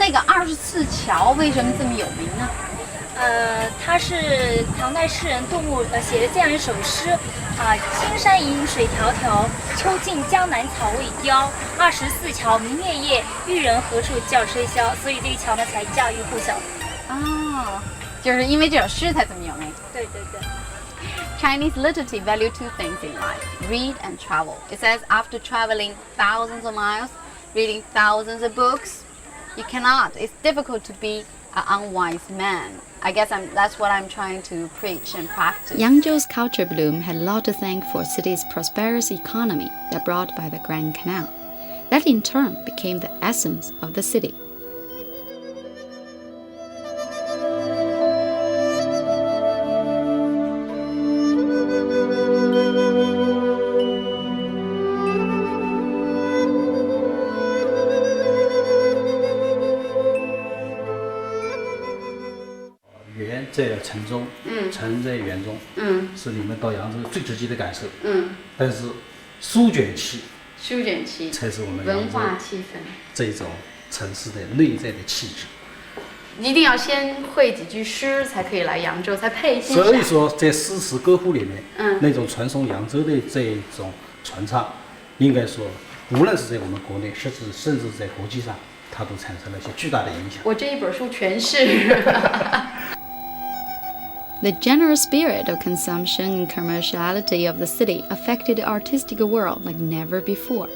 那个24桥为什么这么有名呢？它是唐代诗人杜牧写的这样一首诗青山隐水迢迢，秋尽江南草未凋。24桥明月夜，渔人何处教吹箫。所以这个桥呢才家喻户晓。哦，就是因为这首诗才这么有名。对对对。Chinese literacy value two things in life: read and travel. It says after traveling thousands of miles, reading thousands of books, you cannot. It's difficult to be an unwise man. I guess that's what I'm trying to preach and practice. Yangzhou's culture bloom had a lot to thank for the city's prosperous economy that brought by the Grand Canal. That in turn became the essence of the city.园在城中，城在园中，是你们到扬州最直接的感受。但是书卷气才是我们文化气氛，这种城市的内在的气质。一定要先会几句诗才可以来扬州，才配欣赏。所以说，在诗词歌赋里面，那种传颂扬州的这种传唱，应该说，无论是在我们国内，甚至在国际上，它都产生了一些巨大的影响。我这一本书全是。The generous spirit of consumption and commerciality of the city affected the artistic world like never before.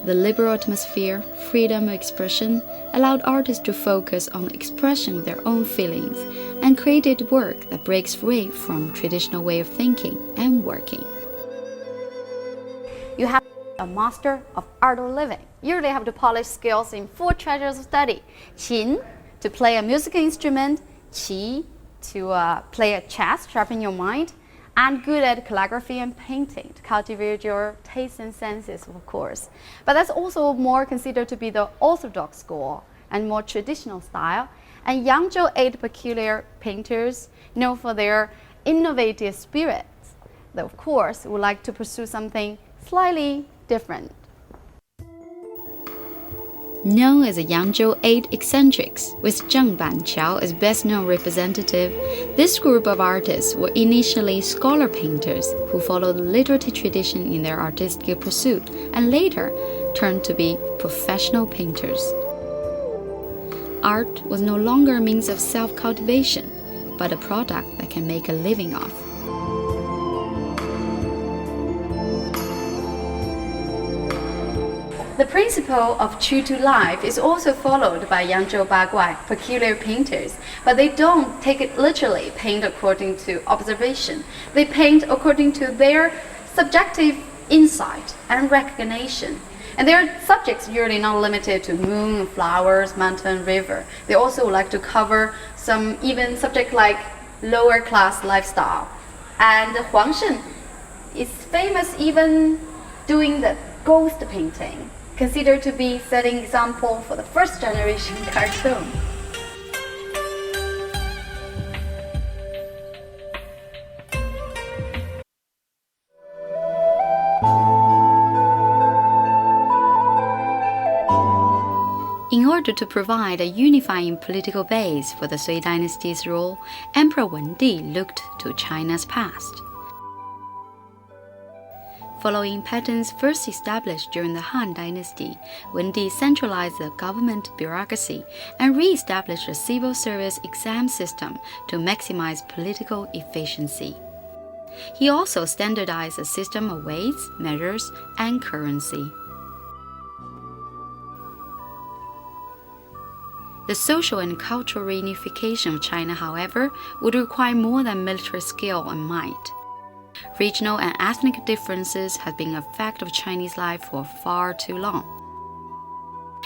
The liberal atmosphere, freedom of expression, allowed artists to focus on the expression of their own feelings and created work that breaks free from traditional way of thinking and working. You have a master of art of living. You really have to polish skills in 4 treasures of study. 琴 to play a musical instrument, 棋 to play a chess, sharpen your mind, and good at calligraphy and painting to cultivate your tastes and senses, of course. But that's also more considered to be the orthodox school and more traditional style. And Yangzhou 8 peculiar painters known for their innovative spirits that, of course, would like to pursue something slightly different. Known as the Yangzhou 8 Eccentrics, with Zheng Banqiao as best-known representative, this group of artists were initially scholar painters who followed the literary tradition in their artistic pursuit and later turned to be professional painters. Art was no longer a means of self-cultivation, but a product that can make a living off. The principle of true to life is also followed by Yangzhou Baguai, peculiar painters, but they don't take it literally, paint according to observation. They paint according to their subjective insight and recognition. And their subjects usually not limited to moon, flowers, mountain, river. They also like to cover some even subject like lower class lifestyle. And Huang Shen is famous even doing the ghost painting, considered to be setting example for the first generation cartoon. In order to provide a unifying political base for the Sui Dynasty's rule, Emperor Wendi looked to China's past. Following patterns first established during the Han Dynasty, Wendi centralized the government bureaucracy and re-established a civil service exam system to maximize political efficiency. He also standardized a system of weights, measures, and currency. The social and cultural reunification of China, however, would require more than military skill and might. Regional and ethnic differences have been a fact of Chinese life for far too long.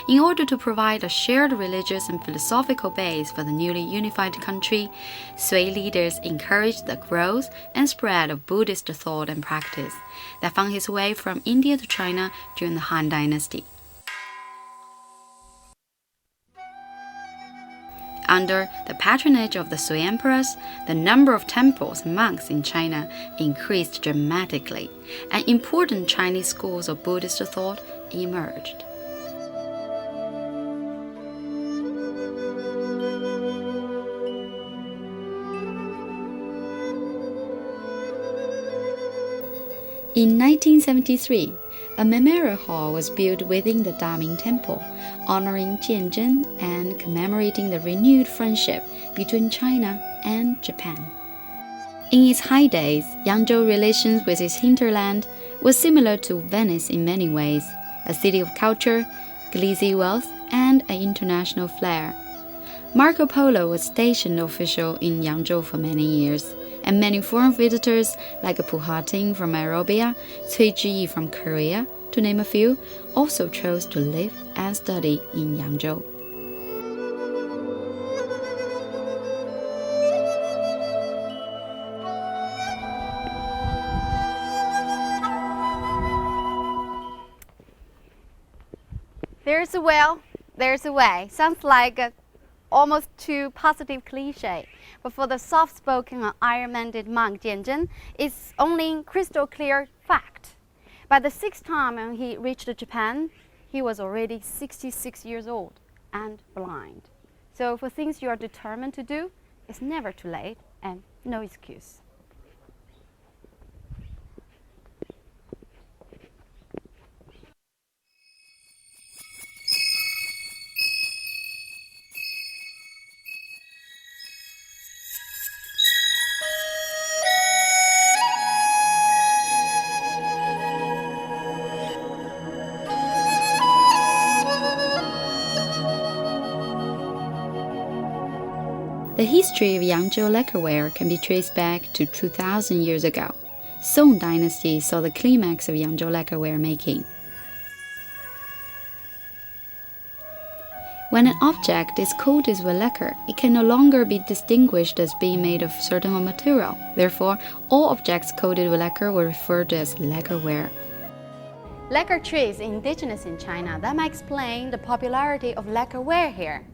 In order to provide a shared religious and philosophical base for the newly unified country, Sui leaders encouraged the growth and spread of Buddhist thought and practice that found its way from India to China during the Han Dynasty. Under the patronage of the Sui emperors, the number of temples and monks in China increased dramatically, and important Chinese schools of Buddhist thought emerged. In 1973, a memorial hall was built within the Daming Temple, honoring Jianzhen and commemorating the renewed friendship between China and Japan. In its high days, Yangzhou relations with its hinterland was similar to Venice in many ways, a city of culture, gleesy wealth, and an international flair. Marco Polo was stationed official in Yangzhou for many years, and many foreign visitors like Pu Hating from Arabia, Cui Zhiyi from Korea, to name a few, also chose to live and study in Yangzhou. There's a will, there's a way. Sounds like a almost too positive cliche. But for the soft-spoken and iron-minded monk Jianzhen, it's only crystal clear fact. By the sixth time when he reached Japan, he was already 66 years old and blind. So for things you are determined to do, it's never too late and no excuse. The history of Yangzhou lacquerware can be traced back to 2,000 years ago. Sui Dynasty saw the climax of Yangzhou lacquerware making. When an object is coated with lacquer, it can no longer be distinguished as being made of certain material. Therefore, all objects coated with lacquer were referred to as lacquerware. Lacquer tree is indigenous in China. That might explain the popularity of lacquerware here.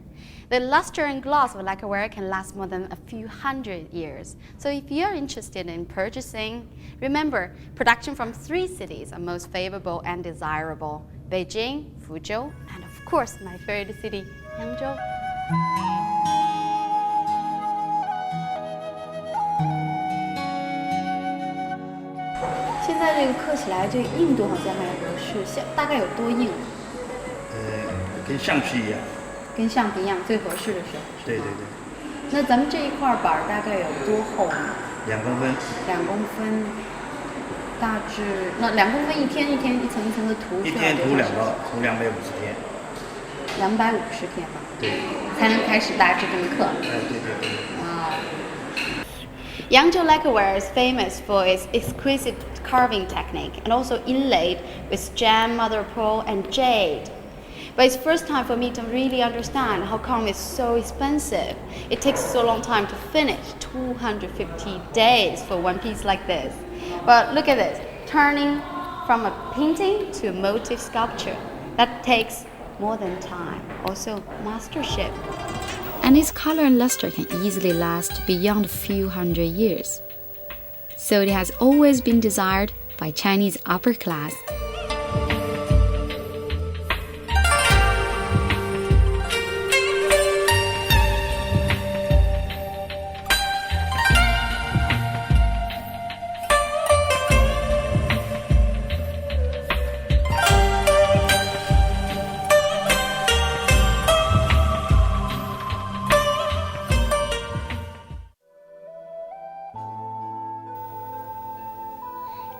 The luster and gloss of lacquerware can last more than a few hundred years. So if you're interested in purchasing, remember, production from 3 cities are most favorable and desirable: Beijing, Fuzhou, and of course my favorite city, Yangzhou. 现在这个刻起来，这个硬度好像还不是，大概有多硬？跟橡皮一样。跟橡皮一样，最合适的时候。对对对。那咱们这一块板大概有多厚呢？2公分。2公分，大致那2公分一天一天一层一层的涂，一天涂2个，涂250天。250天吧。对。才能开始大这门课。对对对。哇。Yangzhou lacquerware is famous for its exquisite carving technique and also inlaid with gem, mother of pearl, and jade. But it's first time for me to really understand how come it's so expensive. It takes so long time to finish, 250 days for one piece like this. But look at this, turning from a painting to a motif sculpture. That takes more than time, also mastership. And its color and luster can easily last beyond a few hundred years. So it has always been desired by Chinese upper class.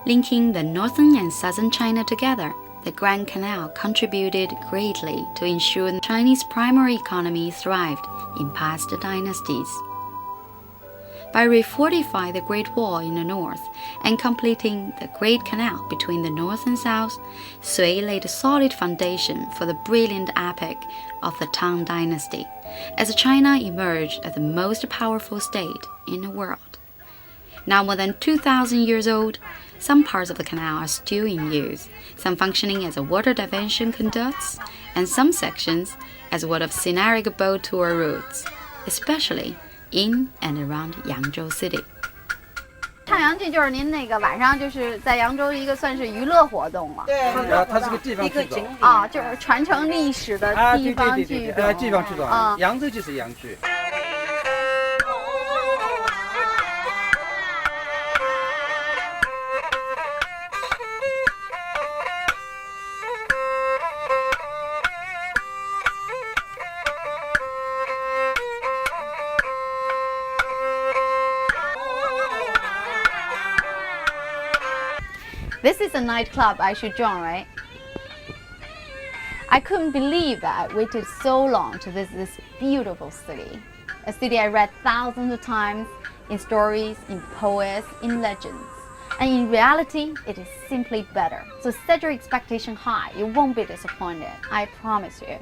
Linking the northern and southern China together, the Grand Canal contributed greatly to ensure the Chinese primary economy thrived in past dynasties. By refortifying the Great Wall in the north and completing the Great Canal between the north and south, Sui laid a solid foundation for the brilliant epic of the Tang Dynasty, as China emerged as the most powerful state in the world. Now more than 2,000 years old, some parts of the canal are still in use, some functioning as a water diversion conduits, and some sections as one of scenic boat tour routes, especially in and around Yangzhou City. 唱洋剧就是您那个晚上就是在扬州一个算是娱乐活动了。对，它是个地方剧种啊，就是传承历史的地方剧种。地方剧种啊，扬州就是洋剧。This is a nightclub I should join, right? I couldn't believe that I waited so long to visit this beautiful city. A city I read thousands of times in stories, in poets, in legends. And in reality, it is simply better. So set your expectation high. You won't be disappointed. I promise you.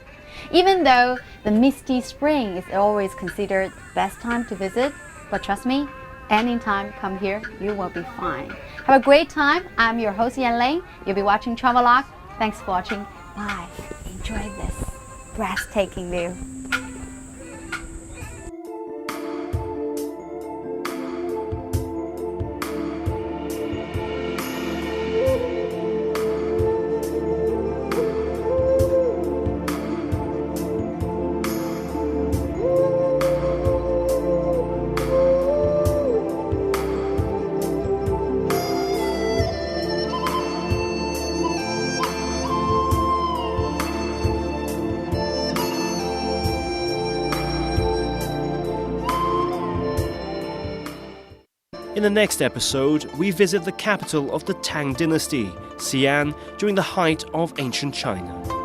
Even though the misty spring is always considered the best time to visit, but trust me, anytime come here, you will be fine. Have a great time. I'm your host Yan Ling. You'll be watching Travelogue. Thanks for watching. Bye. Enjoy this breathtaking view. In the next episode, we visit the capital of the Tang Dynasty, Xi'an, during the height of ancient China.